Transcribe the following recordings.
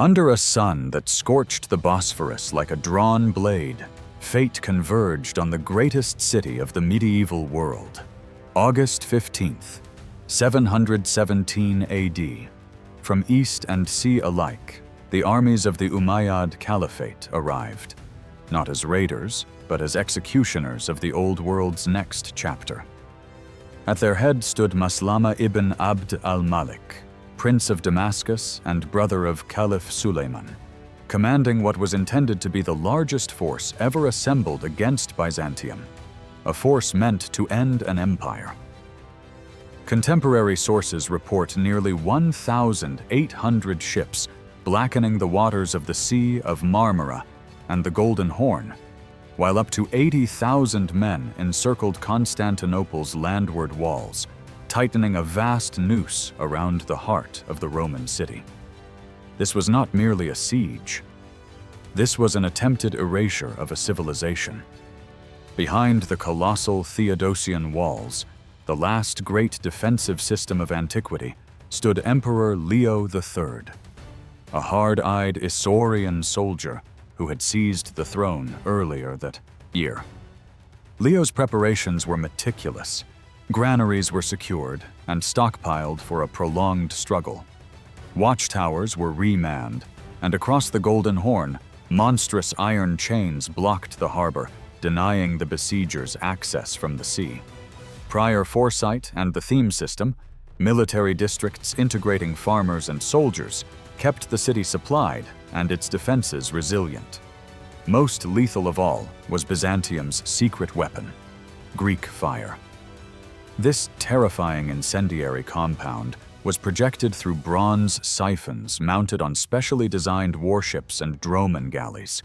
Under a sun that scorched the Bosphorus like a drawn blade, fate converged on the greatest city of the medieval world. August 15th, 717 AD. From east and sea alike, the armies of the Umayyad Caliphate arrived, not as raiders, but as executioners of the Old World's next chapter. At their head stood Maslama ibn Abd al-Malik, Prince of Damascus and brother of Caliph Suleiman, commanding what was intended to be the largest force ever assembled against Byzantium, a force meant to end an empire. Contemporary sources report nearly 1,800 ships blackening the waters of the Sea of Marmara and the Golden Horn, while up to 80,000 men encircled Constantinople's landward walls, tightening a vast noose around the heart of the Roman city. This was not merely a siege. This was an attempted erasure of a civilization. Behind the colossal Theodosian Walls, the last great defensive system of antiquity, stood Emperor Leo III, a hard-eyed Isaurian soldier who had seized the throne earlier that year. Leo's preparations were meticulous. Granaries were secured and stockpiled for a prolonged struggle. Watchtowers were remanned, and across the Golden Horn, monstrous iron chains blocked the harbor, denying the besiegers access from the sea. Prior foresight and the theme system, military districts integrating farmers and soldiers, kept the city supplied and its defenses resilient. Most lethal of all was Byzantium's secret weapon, Greek fire. This terrifying incendiary compound was projected through bronze siphons mounted on specially designed warships and droman galleys.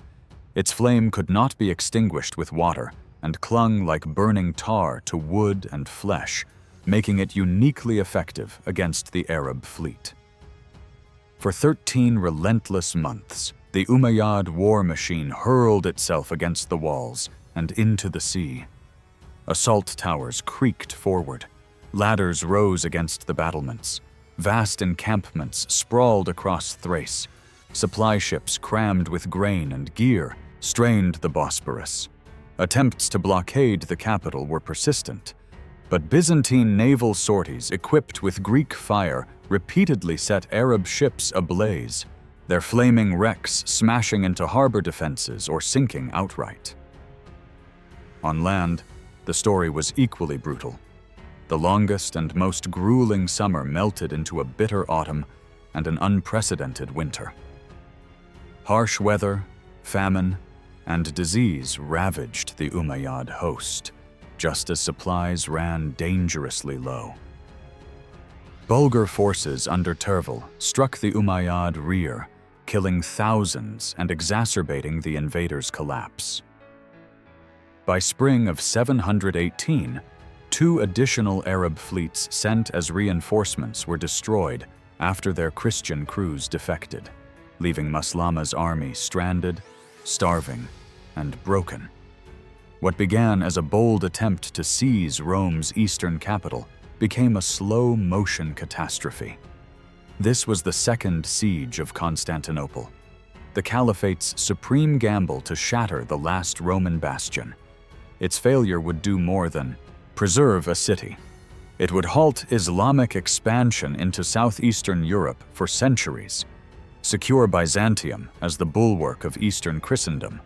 Its flame could not be extinguished with water and clung like burning tar to wood and flesh, making it uniquely effective against the Arab fleet. For 13 relentless months, the Umayyad war machine hurled itself against the walls and into the sea. Assault towers creaked forward. Ladders rose against the battlements. Vast encampments sprawled across Thrace. Supply ships crammed with grain and gear strained the Bosporus. Attempts to blockade the capital were persistent, but Byzantine naval sorties equipped with Greek fire repeatedly set Arab ships ablaze, their flaming wrecks smashing into harbor defenses or sinking outright. On land, the story was equally brutal. The longest and most grueling summer melted into a bitter autumn and an unprecedented winter. Harsh weather, famine, and disease ravaged the Umayyad host, just as supplies ran dangerously low. Bulgar forces under Tervel struck the Umayyad rear, killing thousands and exacerbating the invaders' collapse. By spring of 718, 2 additional Arab fleets sent as reinforcements were destroyed after their Christian crews defected, leaving Maslama's army stranded, starving, and broken. What began as a bold attempt to seize Rome's eastern capital became a slow-motion catastrophe. This was the second siege of Constantinople, the Caliphate's supreme gamble to shatter the last Roman bastion. Its failure would do more than preserve a city. It would halt Islamic expansion into southeastern Europe for centuries, secure Byzantium as the bulwark of Eastern Christendom,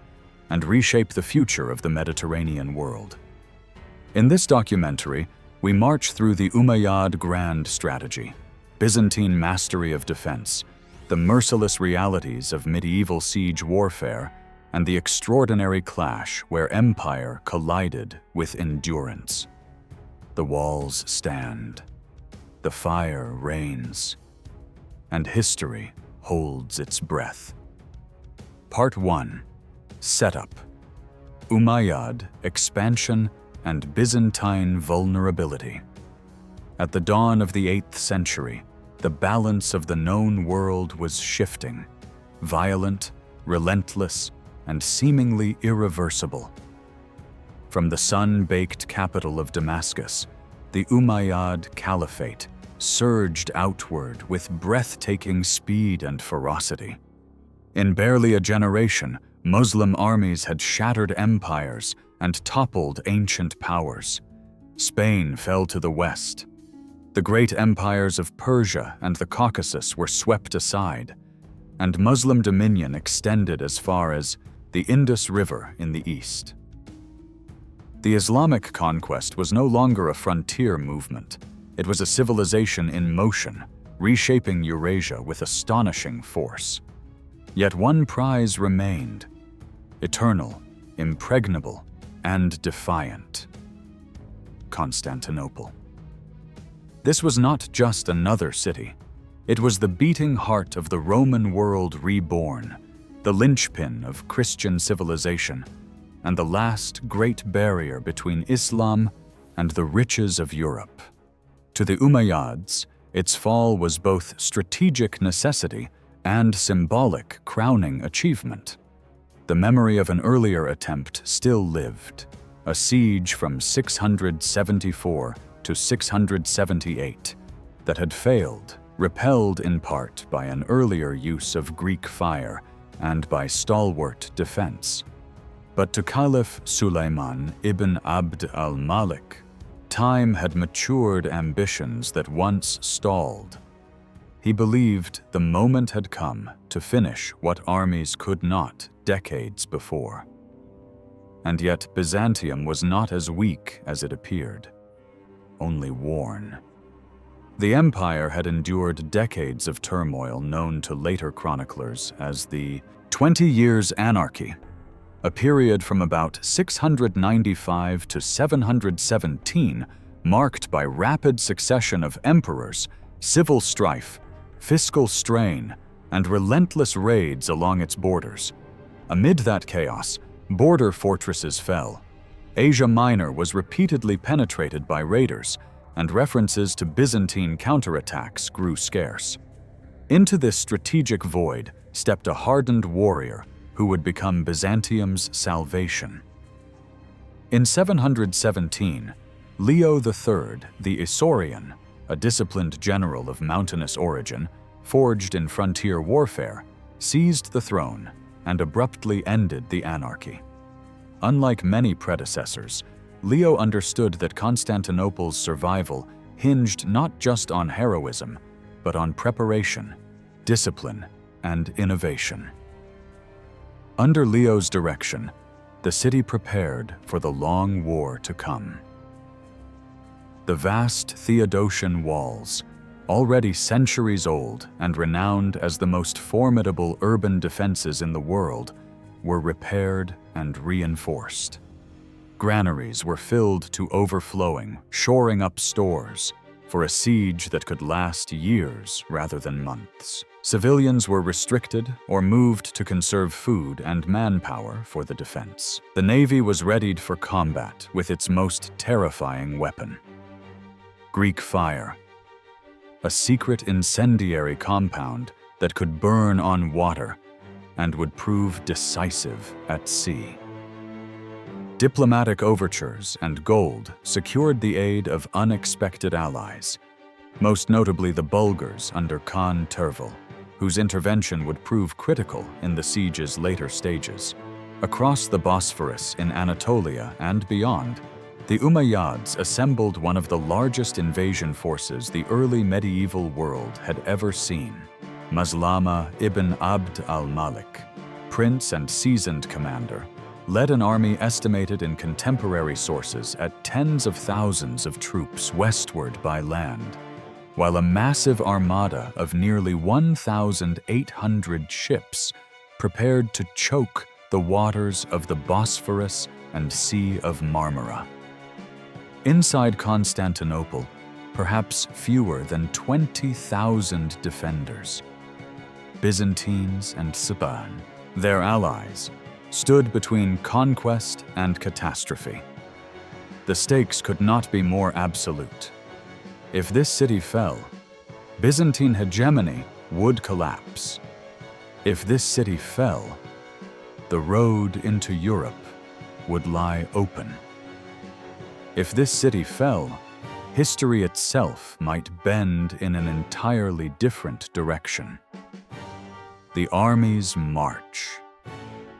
and reshape the future of the Mediterranean world. In this documentary, we march through the Umayyad grand strategy, Byzantine mastery of defense, the merciless realities of medieval siege warfare, and the extraordinary clash where empire collided with endurance. The walls stand, the fire reigns, and history holds its breath. Part 1. Setup: Umayyad expansion and Byzantine vulnerability. At the dawn of the 8th century, the balance of the known world was shifting, violent, relentless, and seemingly irreversible. From the sun-baked capital of Damascus, the Umayyad Caliphate surged outward with breathtaking speed and ferocity. In barely a generation, Muslim armies had shattered empires and toppled ancient powers. Spain fell to the west. The great empires of Persia and the Caucasus were swept aside, and Muslim dominion extended as far as the Indus River in the east. The Islamic conquest was no longer a frontier movement. It was a civilization in motion, reshaping Eurasia with astonishing force. Yet one prize remained, eternal, impregnable, and defiant: Constantinople. This was not just another city. It was the beating heart of the Roman world reborn, the linchpin of Christian civilization, and the last great barrier between Islam and the riches of Europe. To the Umayyads, its fall was both strategic necessity and symbolic crowning achievement. The memory of an earlier attempt still lived, a siege from 674 to 678 that had failed, repelled in part by an earlier use of Greek fire and by stalwart defense. But to Caliph Sulayman ibn Abd al-Malik, time had matured ambitions that once stalled. He believed the moment had come to finish what armies could not decades before. And yet Byzantium was not as weak as it appeared, only worn. The empire had endured decades of turmoil known to later chroniclers as the 20 Years' Anarchy, a period from about 695 to 717 marked by rapid succession of emperors, civil strife, fiscal strain, and relentless raids along its borders. Amid that chaos, border fortresses fell. Asia Minor was repeatedly penetrated by raiders, and references to Byzantine counterattacks grew scarce. Into this strategic void stepped a hardened warrior who would become Byzantium's salvation. In 717, Leo III the Isaurian, a disciplined general of mountainous origin, forged in frontier warfare, seized the throne and abruptly ended the anarchy. Unlike many predecessors, Leo understood that Constantinople's survival hinged not just on heroism, but on preparation, discipline, and innovation. Under Leo's direction, the city prepared for the long war to come. The vast Theodosian Walls, already centuries old and renowned as the most formidable urban defenses in the world, were repaired and reinforced. Granaries were filled to overflowing, shoring up stores for a siege that could last years rather than months. Civilians were restricted or moved to conserve food and manpower for the defense. The navy was readied for combat with its most terrifying weapon: Greek fire, a secret incendiary compound that could burn on water and would prove decisive at sea. Diplomatic overtures and gold secured the aid of unexpected allies, most notably the Bulgars under Khan Tervel, whose intervention would prove critical in the siege's later stages. Across the Bosphorus in Anatolia and beyond, the Umayyads assembled one of the largest invasion forces the early medieval world had ever seen. Maslama ibn Abd al-Malik, prince and seasoned commander, led an army estimated in contemporary sources at tens of thousands of troops westward by land, while a massive armada of nearly 1,800 ships prepared to choke the waters of the Bosphorus and Sea of Marmara. Inside Constantinople, perhaps fewer than 20,000 defenders. Byzantines and Saban, their allies, stood between conquest and catastrophe. The stakes could not be more absolute. If this city fell, Byzantine hegemony would collapse. If this city fell, the road into Europe would lie open. If this city fell, history itself might bend in an entirely different direction. The armies march.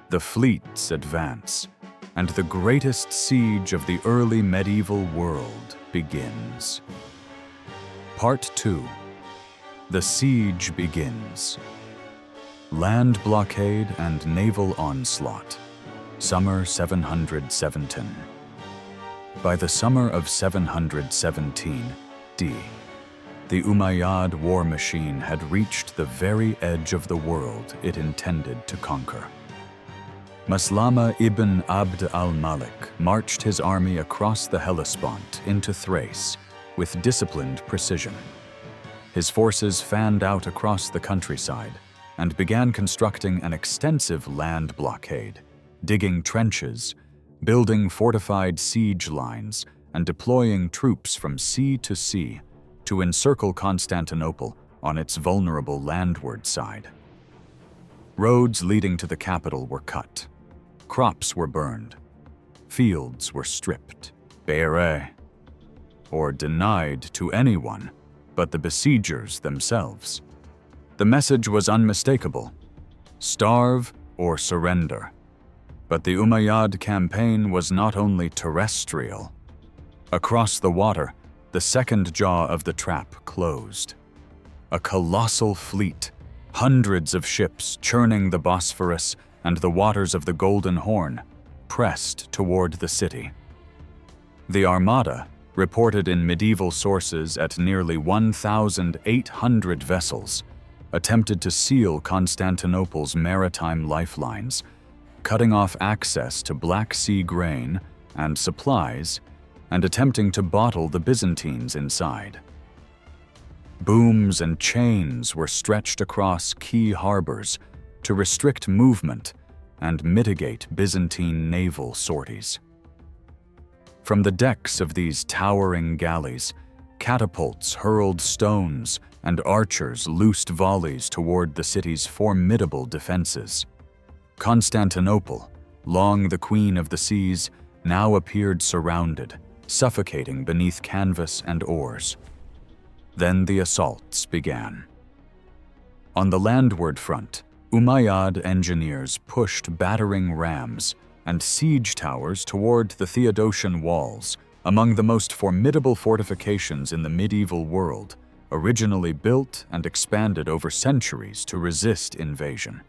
The fleets advance, and the greatest siege of the early medieval world begins. Part 2. The siege begins. Land blockade and naval onslaught. Summer 717. By the summer of 717 D, the Umayyad war machine had reached the very edge of the world it intended to conquer. Maslama ibn Abd al-Malik marched his army across the Hellespont into Thrace with disciplined precision. His forces fanned out across the countryside and began constructing an extensive land blockade, digging trenches, building fortified siege lines, and deploying troops from sea to sea to encircle Constantinople on its vulnerable landward side. Roads leading to the capital were cut. Crops were burned. Fields were stripped, bare, or denied to anyone but the besiegers themselves. The message was unmistakable: starve or surrender. But the Umayyad campaign was not only terrestrial. Across the water, the second jaw of the trap closed. A colossal fleet, hundreds of ships churning the Bosphorus and the waters of the Golden Horn, pressed toward the city. The Armada, reported in medieval sources at nearly 1,800 vessels, attempted to seal Constantinople's maritime lifelines, cutting off access to Black Sea grain and supplies, and attempting to bottle the Byzantines inside. Booms and chains were stretched across key harbors to restrict movement and mitigate Byzantine naval sorties. From the decks of these towering galleys, catapults hurled stones and archers loosed volleys toward the city's formidable defenses. Constantinople, long the queen of the seas, now appeared surrounded, suffocating beneath canvas and oars. Then the assaults began. On the landward front, Umayyad engineers pushed battering rams and siege towers toward the Theodosian Walls, among the most formidable fortifications in the medieval world, originally built and expanded over centuries to resist invasion.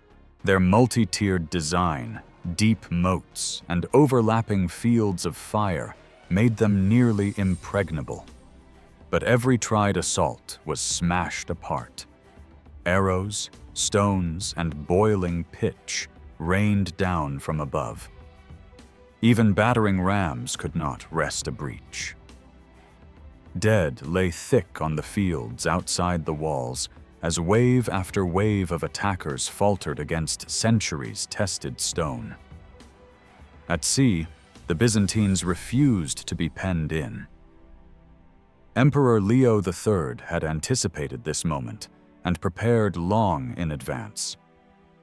Their multi-tiered design, deep moats, and overlapping fields of fire made them nearly impregnable. But every tried assault was smashed apart. Arrows, stones, and boiling pitch rained down from above. Even battering rams could not wrest a breach. Dead lay thick on the fields outside the walls as wave after wave of attackers faltered against centuries-tested stone. At sea, the Byzantines refused to be penned in. Emperor Leo III had anticipated this moment and prepared long in advance.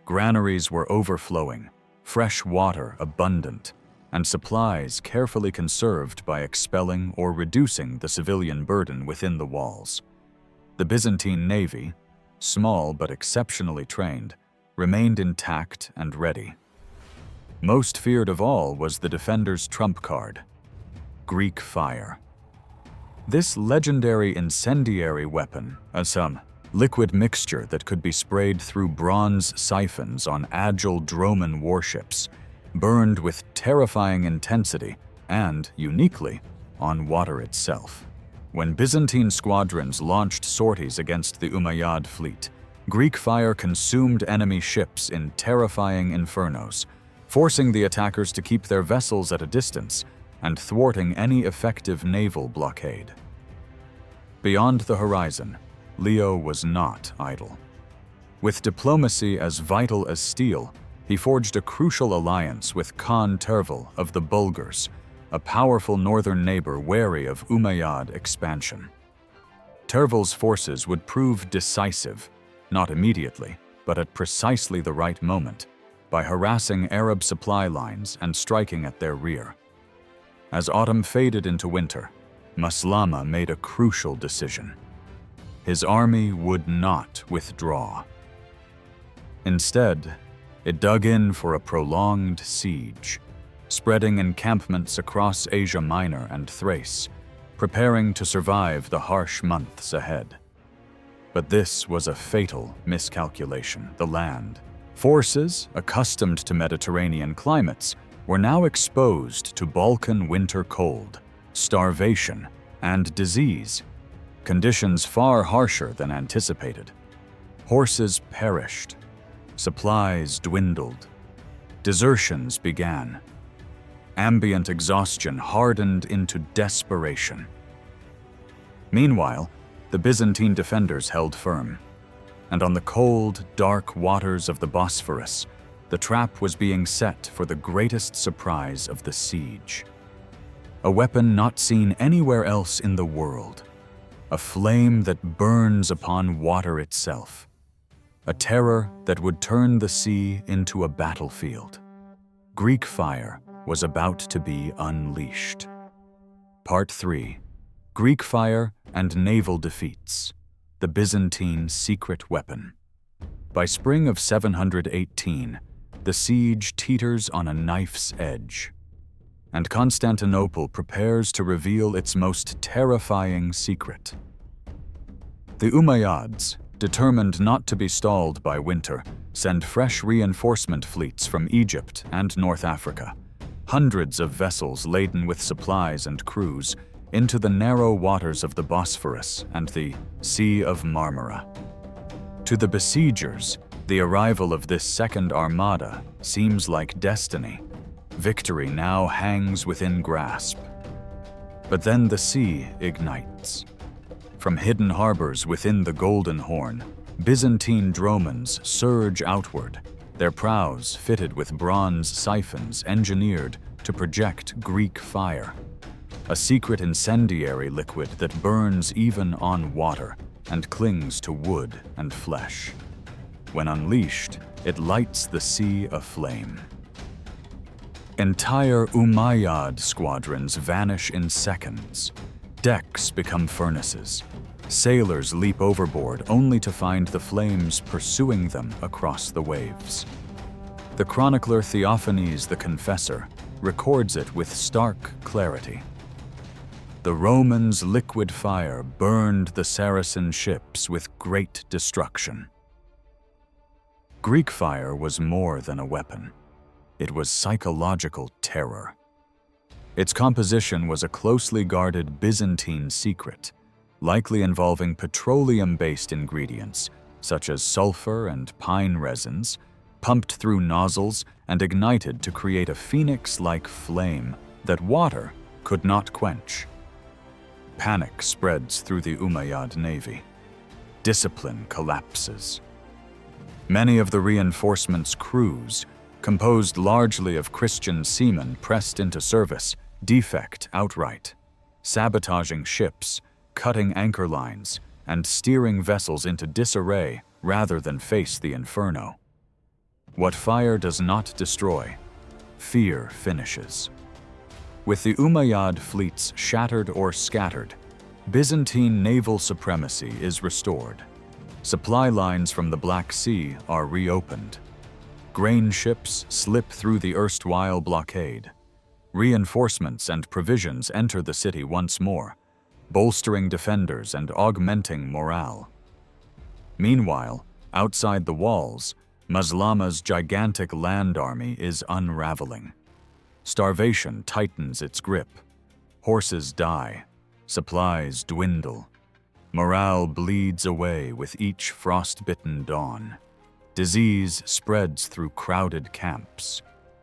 Granaries were overflowing, fresh water abundant, and supplies carefully conserved by expelling or reducing the civilian burden within the walls. The Byzantine navy, small but exceptionally trained, remained intact and ready. Most feared of all was the defender's trump card: Greek fire. This legendary incendiary weapon, some liquid mixture that could be sprayed through bronze siphons on agile droman warships, burned with terrifying intensity and, uniquely, on water itself. When Byzantine squadrons launched sorties against the Umayyad fleet, Greek fire consumed enemy ships in terrifying infernos, forcing the attackers to keep their vessels at a distance and thwarting any effective naval blockade. Beyond the horizon, Leo was not idle. With diplomacy as vital as steel, he forged a crucial alliance with Khan Tervel of the Bulgars, a powerful northern neighbor wary of Umayyad expansion. Tervel's forces would prove decisive, not immediately, but at precisely the right moment, by harassing Arab supply lines and striking at their rear. As autumn faded into winter, Maslama made a crucial decision. His army would not withdraw. Instead, it dug in for a prolonged siege, spreading encampments across Asia Minor and Thrace, preparing to survive the harsh months ahead. But this was a fatal miscalculation. The land, forces accustomed to Mediterranean climates, were now exposed to Balkan winter cold, starvation, and disease, conditions far harsher than anticipated. Horses perished, supplies dwindled, desertions began. Ambient exhaustion hardened into desperation. Meanwhile, the Byzantine defenders held firm, and on the cold, dark waters of the Bosphorus, the trap was being set for the greatest surprise of the siege. A weapon not seen anywhere else in the world, a flame that burns upon water itself, a terror that would turn the sea into a battlefield. Greek fire was about to be unleashed. Part 3. Greek fire and naval defeats. The Byzantine secret weapon. By spring of 718, the siege teeters on a knife's edge, and Constantinople prepares to reveal its most terrifying secret. The Umayyads, determined not to be stalled by winter, send fresh reinforcement fleets from Egypt and North Africa, hundreds of vessels laden with supplies and crews, into the narrow waters of the Bosphorus and the Sea of Marmara. To the besiegers, the arrival of this second armada seems like destiny. Victory now hangs within grasp. But then the sea ignites. From hidden harbors within the Golden Horn, Byzantine dromons surge outward, their prows fitted with bronze siphons engineered to project Greek fire, a secret incendiary liquid that burns even on water and clings to wood and flesh. When unleashed, it lights the sea aflame. Entire Umayyad squadrons vanish in seconds. Decks become furnaces. Sailors leap overboard only to find the flames pursuing them across the waves. The chronicler Theophanes the Confessor records it with stark clarity. The Romans' liquid fire burned the Saracen ships with great destruction. Greek fire was more than a weapon. It was psychological terror. Its composition was a closely guarded Byzantine secret, likely involving petroleum-based ingredients, such as sulfur and pine resins, pumped through nozzles and ignited to create a phoenix-like flame that water could not quench. Panic spreads through the Umayyad navy. Discipline collapses. Many of the reinforcements' crews, composed largely of Christian seamen pressed into service, defect outright, sabotaging ships, cutting anchor lines, and steering vessels into disarray rather than face the inferno. What fire does not destroy, fear finishes. With the Umayyad fleets shattered or scattered, Byzantine naval supremacy is restored. Supply lines from the Black Sea are reopened. Grain ships slip through the erstwhile blockade. Reinforcements and provisions enter the city once more, bolstering defenders and augmenting morale. Meanwhile, outside the walls, Maslama's gigantic land army is unraveling. Starvation tightens its grip. Horses die. Supplies dwindle. Morale bleeds away with each frost-bitten dawn. Disease spreads through crowded camps.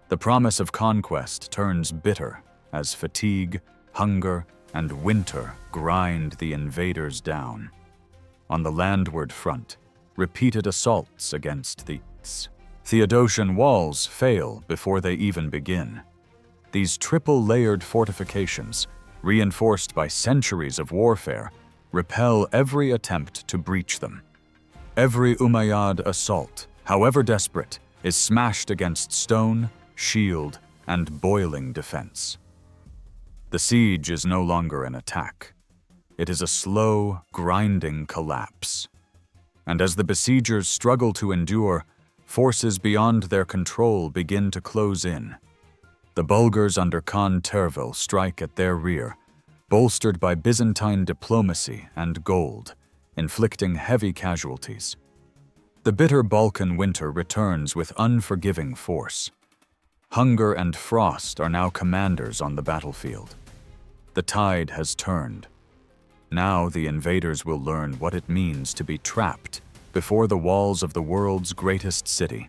The promise of conquest turns bitter as fatigue, hunger, and winter grind the invaders down. On the landward front, repeated assaults against the Theodosian Walls fail before they even begin. These triple-layered fortifications, reinforced by centuries of warfare, repel every attempt to breach them. Every Umayyad assault, however desperate, is smashed against stone, shield, and boiling defense. The siege is no longer an attack. It is a slow, grinding collapse. And as the besiegers struggle to endure, forces beyond their control begin to close in. The Bulgars under Khan Tervel strike at their rear, bolstered by Byzantine diplomacy and gold, inflicting heavy casualties. The bitter Balkan winter returns with unforgiving force. Hunger and frost are now commanders on the battlefield. The tide has turned. Now the invaders will learn what it means to be trapped before the walls of the world's greatest city,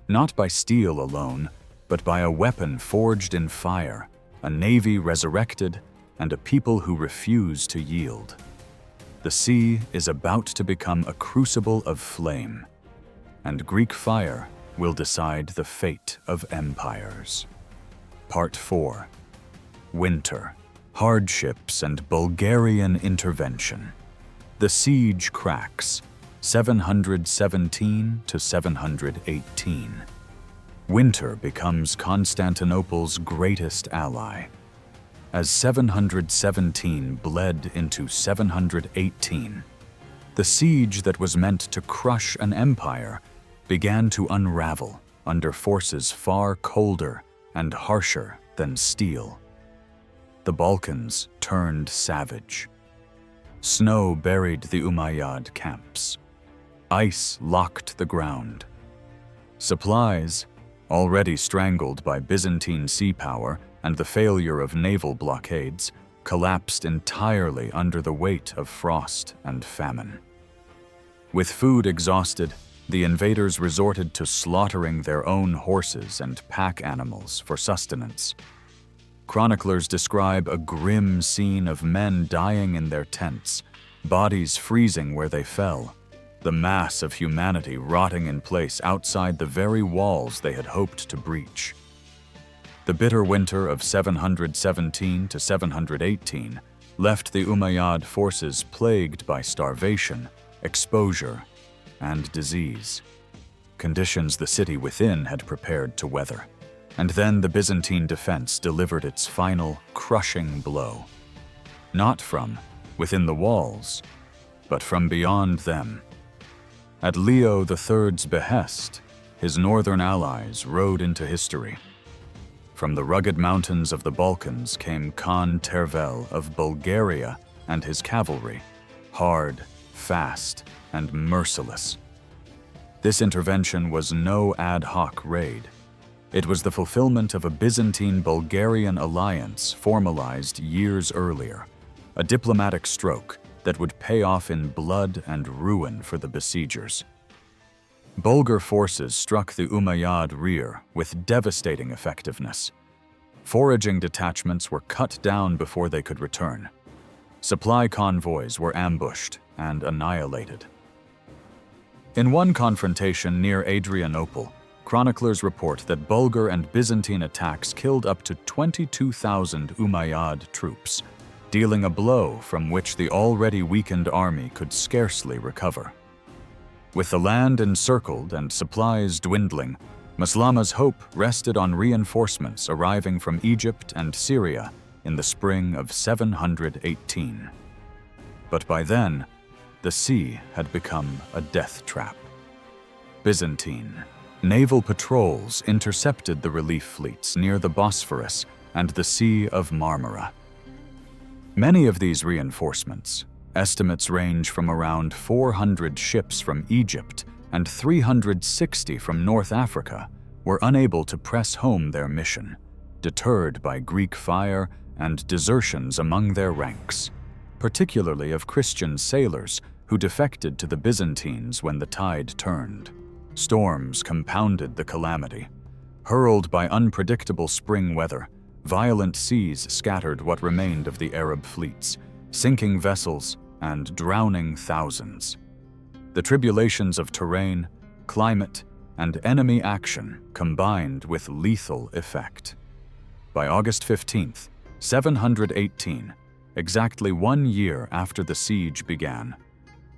not by steel alone, but by a weapon forged in fire, a navy resurrected, and a people who refuse to yield. The sea is about to become a crucible of flame, and Greek fire will decide the fate of empires. Part 4. Winter, hardships, and Bulgarian intervention. The siege cracks, 717 to 718. Winter becomes Constantinople's greatest ally. As 717 bled into 718, the siege that was meant to crush an empire began to unravel under forces far colder and harsher than steel. The Balkans turned savage. Snow buried the Umayyad camps. Ice locked the ground. Supplies, already strangled by Byzantine sea power and the failure of naval blockades, collapsed entirely under the weight of frost and famine. With food exhausted, the invaders resorted to slaughtering their own horses and pack animals for sustenance. Chroniclers describe a grim scene of men dying in their tents, bodies freezing where they fell, the mass of humanity rotting in place outside the very walls they had hoped to breach. The bitter winter of 717 to 718 left the Umayyad forces plagued by starvation, exposure, and disease, conditions the city within had prepared to weather. And then the Byzantine defense delivered its final, crushing blow. Not from within the walls, but from beyond them. At Leo III's behest, his northern allies rode into history. From the rugged mountains of the Balkans came Khan Tervel of Bulgaria and his cavalry, hard, fast, and merciless. This intervention was no ad hoc raid. It was the fulfillment of a Byzantine-Bulgarian alliance formalized years earlier, a diplomatic stroke that would pay off in blood and ruin for the besiegers. Bulgar forces struck the Umayyad rear with devastating effectiveness. Foraging detachments were cut down before they could return. Supply convoys were ambushed and annihilated. In one confrontation near Adrianople, chroniclers report that Bulgar and Byzantine attacks killed up to 22,000 Umayyad troops, dealing a blow from which the already weakened army could scarcely recover. With the land encircled and supplies dwindling, Maslama's hope rested on reinforcements arriving from Egypt and Syria in the spring of 718. But by then, the sea had become a death trap. Byzantine naval patrols intercepted the relief fleets near the Bosphorus and the Sea of Marmara. Many of these reinforcements, estimates range from around 400 ships from Egypt and 360 from North Africa, were unable to press home their mission, deterred by Greek fire and desertions among their ranks, particularly of Christian sailors who defected to the Byzantines when the tide turned. Storms compounded the calamity. Hurled by unpredictable spring weather, violent seas scattered what remained of the Arab fleets, sinking vessels and drowning thousands. The tribulations of terrain, climate, and enemy action combined with lethal effect. By August 15th, 718, exactly 1 year after the siege began,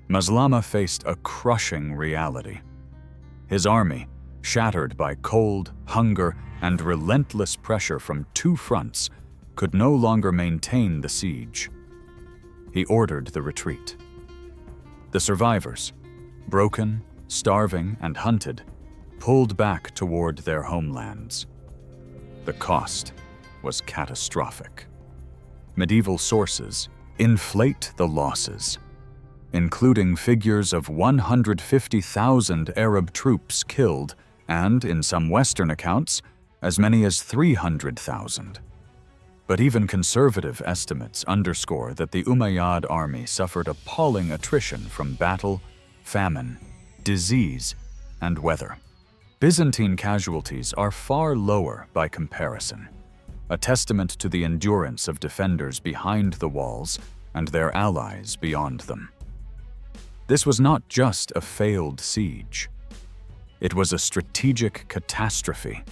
Maslama faced a crushing reality. His army, shattered by cold, hunger, and relentless pressure from two fronts, could no longer maintain the siege. He ordered the retreat. The survivors, broken, starving, and hunted, pulled back toward their homelands. The cost was catastrophic. Medieval sources inflate the losses, including figures of 150,000 Arab troops killed and, in some Western accounts, as many as 300,000. But even conservative estimates underscore that the Umayyad army suffered appalling attrition from battle, famine, disease, and weather. Byzantine casualties are far lower by comparison, a testament to the endurance of defenders behind the walls and their allies beyond them. This was not just a failed siege. It was a strategic catastrophe.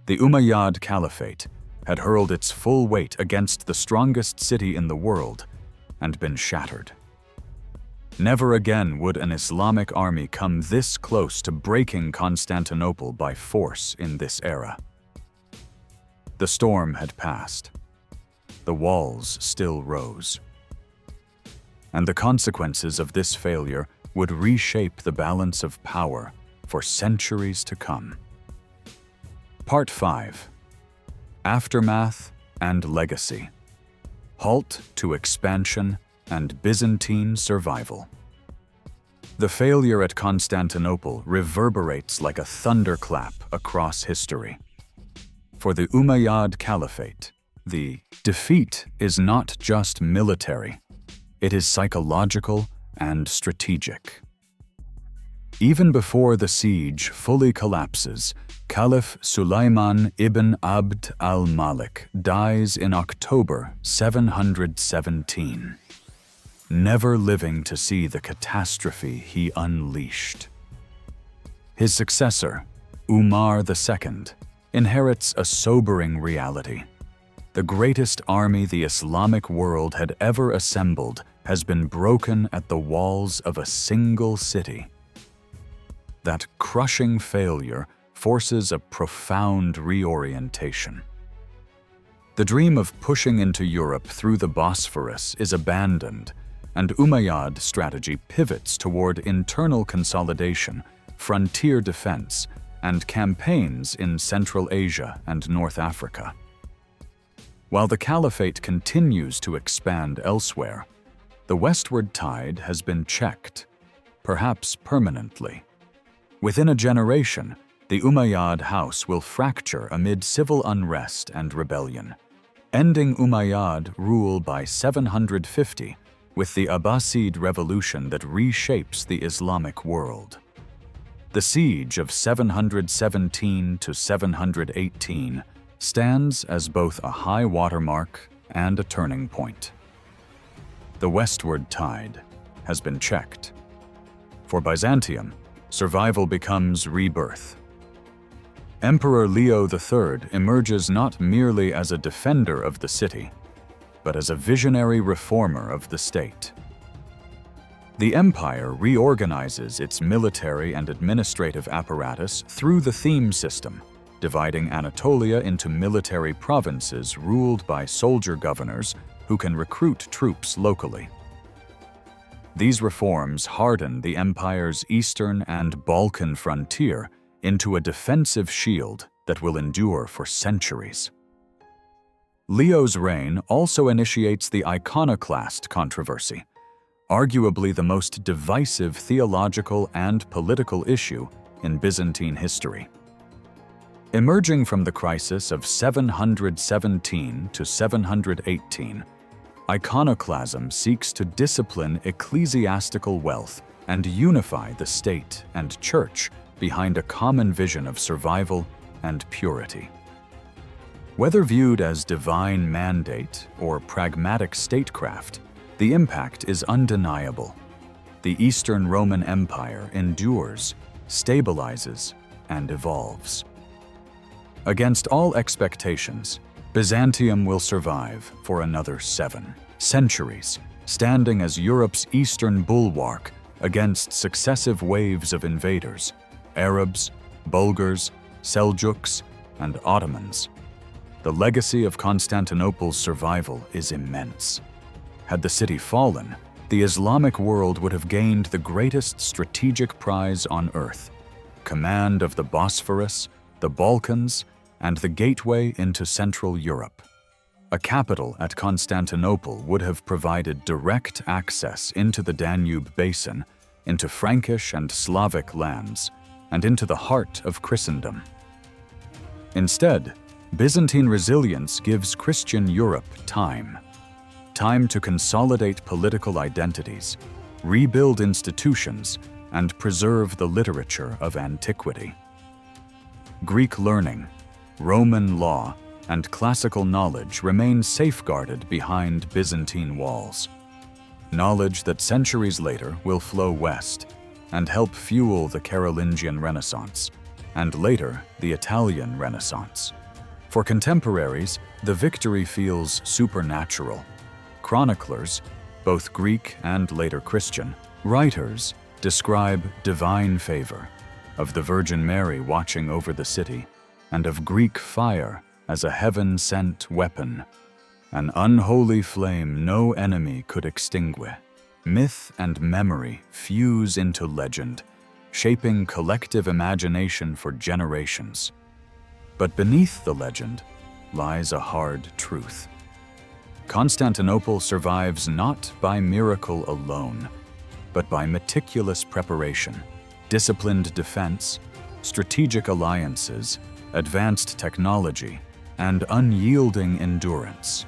The Umayyad Caliphate had hurled its full weight against the strongest city in the world and been shattered. Never again would an Islamic army come this close to breaking Constantinople by force in this era. The storm had passed. The walls still rose. And the consequences of this failure would reshape the balance of power for centuries to come. Part 5. Aftermath and Legacy. Halt to Expansion and Byzantine Survival. The failure at Constantinople reverberates like a thunderclap across history. For the Umayyad Caliphate, the defeat is not just military, it is psychological and strategic. Even before the siege fully collapses, Caliph Sulaiman ibn Abd al-Malik dies in October 717, never living to see the catastrophe he unleashed. His successor, Umar II, inherits a sobering reality. The greatest army the Islamic world had ever assembled has been broken at the walls of a single city. That crushing failure forces a profound reorientation. The dream of pushing into Europe through the Bosphorus is abandoned, and Umayyad strategy pivots toward internal consolidation, frontier defense, and campaigns in Central Asia and North Africa. While the Caliphate continues to expand elsewhere, the westward tide has been checked, perhaps permanently. Within a generation, the Umayyad house will fracture amid civil unrest and rebellion, ending Umayyad rule by 750 with the Abbasid revolution that reshapes the Islamic world. The siege of 717 to 718 stands as both a high watermark and a turning point. The westward tide has been checked. For Byzantium, survival becomes rebirth. Emperor Leo III emerges not merely as a defender of the city, but as a visionary reformer of the state. The empire reorganizes its military and administrative apparatus through the theme system, dividing Anatolia into military provinces ruled by soldier governors who can recruit troops locally. These reforms harden the empire's eastern and Balkan frontier into a defensive shield that will endure for centuries. Leo's reign also initiates the iconoclast controversy, arguably the most divisive theological and political issue in Byzantine history. Emerging from the crisis of 717 to 718, iconoclasm seeks to discipline ecclesiastical wealth and unify the state and church behind a common vision of survival and purity. Whether viewed as divine mandate or pragmatic statecraft, the impact is undeniable. The Eastern Roman Empire endures, stabilizes, and evolves. Against all expectations, Byzantium will survive for another 7 centuries, standing as Europe's eastern bulwark against successive waves of invaders, Arabs, Bulgars, Seljuks, and Ottomans. The legacy of Constantinople's survival is immense. Had the city fallen, the Islamic world would have gained the greatest strategic prize on earth, command of the Bosphorus, the Balkans, and the gateway into Central Europe. A capital at Constantinople would have provided direct access into the Danube basin, into Frankish and Slavic lands, and into the heart of Christendom. Instead, Byzantine resilience gives Christian Europe time to consolidate political identities, rebuild institutions, and preserve the literature of antiquity. Greek learning, Roman law, and classical knowledge remain safeguarded behind Byzantine walls. Knowledge that centuries later will flow west and help fuel the Carolingian Renaissance, and later the Italian Renaissance. For contemporaries, the victory feels supernatural. Chroniclers, both Greek and later Christian, writers describe divine favor, of the Virgin Mary watching over the city, and of Greek fire as a heaven-sent weapon, an unholy flame no enemy could extinguish. Myth and memory fuse into legend, shaping collective imagination for generations. But beneath the legend lies a hard truth. Constantinople survives not by miracle alone, but by meticulous preparation, disciplined defense, strategic alliances, advanced technology, and unyielding endurance.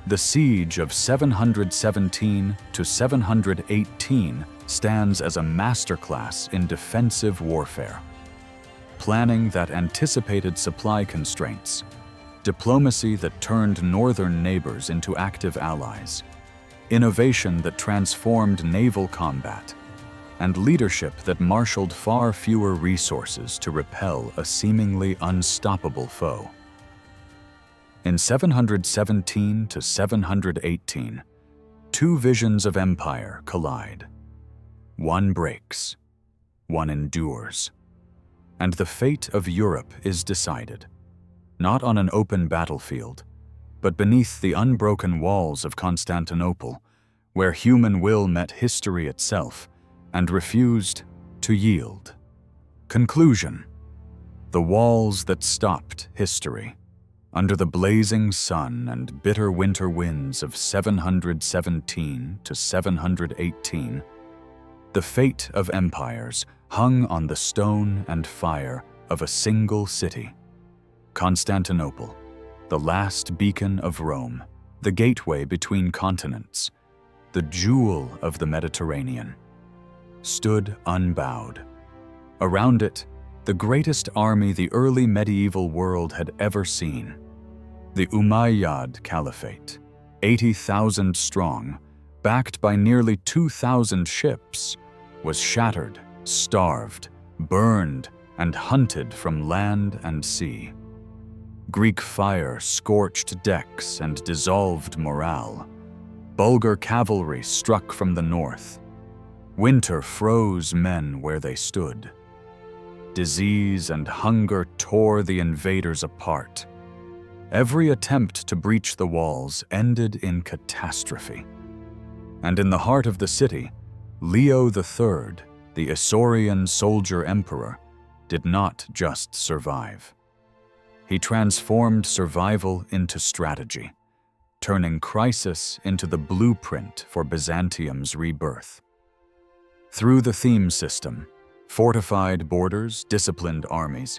The siege of 717 to 718 stands as a masterclass in defensive warfare. Planning that anticipated supply constraints, diplomacy that turned northern neighbors into active allies, innovation that transformed naval combat, and leadership that marshaled far fewer resources to repel a seemingly unstoppable foe. In 717 to 718, two visions of empire collide. One breaks, one endures. And the fate of Europe is decided, not on an open battlefield, but beneath the unbroken walls of Constantinople, where human will met history itself and refused to yield. Conclusion: the walls that stopped history. Under the blazing sun and bitter winter winds of 717 to 718, the fate of empires hung on the stone and fire of a single city. Constantinople, the last beacon of Rome, the gateway between continents, the jewel of the Mediterranean, stood unbowed. Around it, the greatest army the early medieval world had ever seen. The Umayyad Caliphate, 80,000 strong, backed by nearly 2,000 ships, was shattered, starved, burned, and hunted from land and sea. Greek fire scorched decks and dissolved morale. Bulgar cavalry struck from the north. Winter froze men where they stood. Disease and hunger tore the invaders apart. Every attempt to breach the walls ended in catastrophe. And in the heart of the city, Leo III, the Isaurian soldier emperor, did not just survive. He transformed survival into strategy, turning crisis into the blueprint for Byzantium's rebirth. Through the theme system, fortified borders, disciplined armies,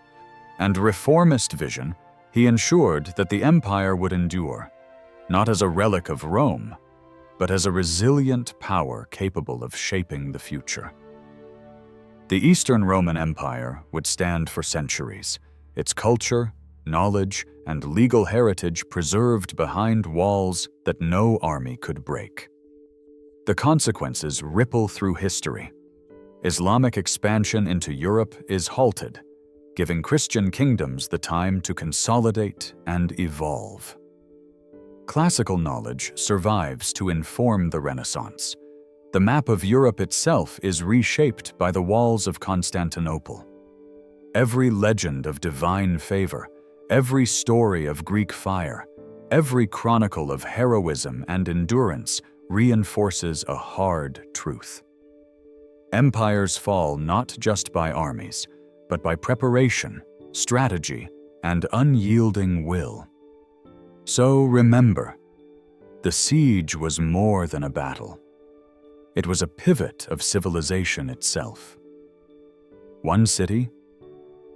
and reformist vision, he ensured that the empire would endure, not as a relic of Rome, but as a resilient power capable of shaping the future. The Eastern Roman Empire would stand for centuries, its culture, knowledge, and legal heritage preserved behind walls that no army could break. The consequences ripple through history. Islamic expansion into Europe is halted, giving Christian kingdoms the time to consolidate and evolve. Classical knowledge survives to inform the Renaissance. The map of Europe itself is reshaped by the walls of Constantinople. Every legend of divine favor, every story of Greek fire, every chronicle of heroism and endurance reinforces a hard truth. Empires fall not just by armies, but by preparation, strategy, and unyielding will. So remember, the siege was more than a battle. It was a pivot of civilization itself. One city,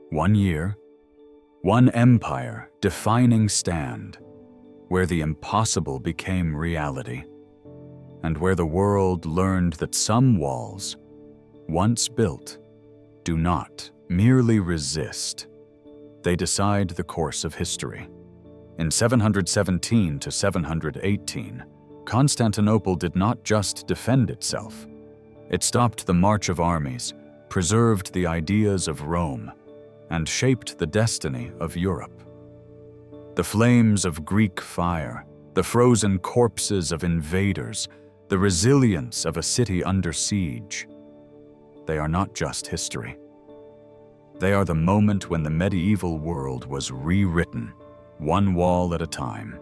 one year, one empire defining stand, where the impossible became reality, and where the world learned that some walls, once built, do not merely resist. They decide the course of history. In 717 to 718, Constantinople did not just defend itself. It stopped the march of armies, preserved the ideas of Rome, and shaped the destiny of Europe. The flames of Greek fire, the frozen corpses of invaders, the resilience of a city under siege. They are not just history. They are the moment when the medieval world was rewritten, one wall at a time.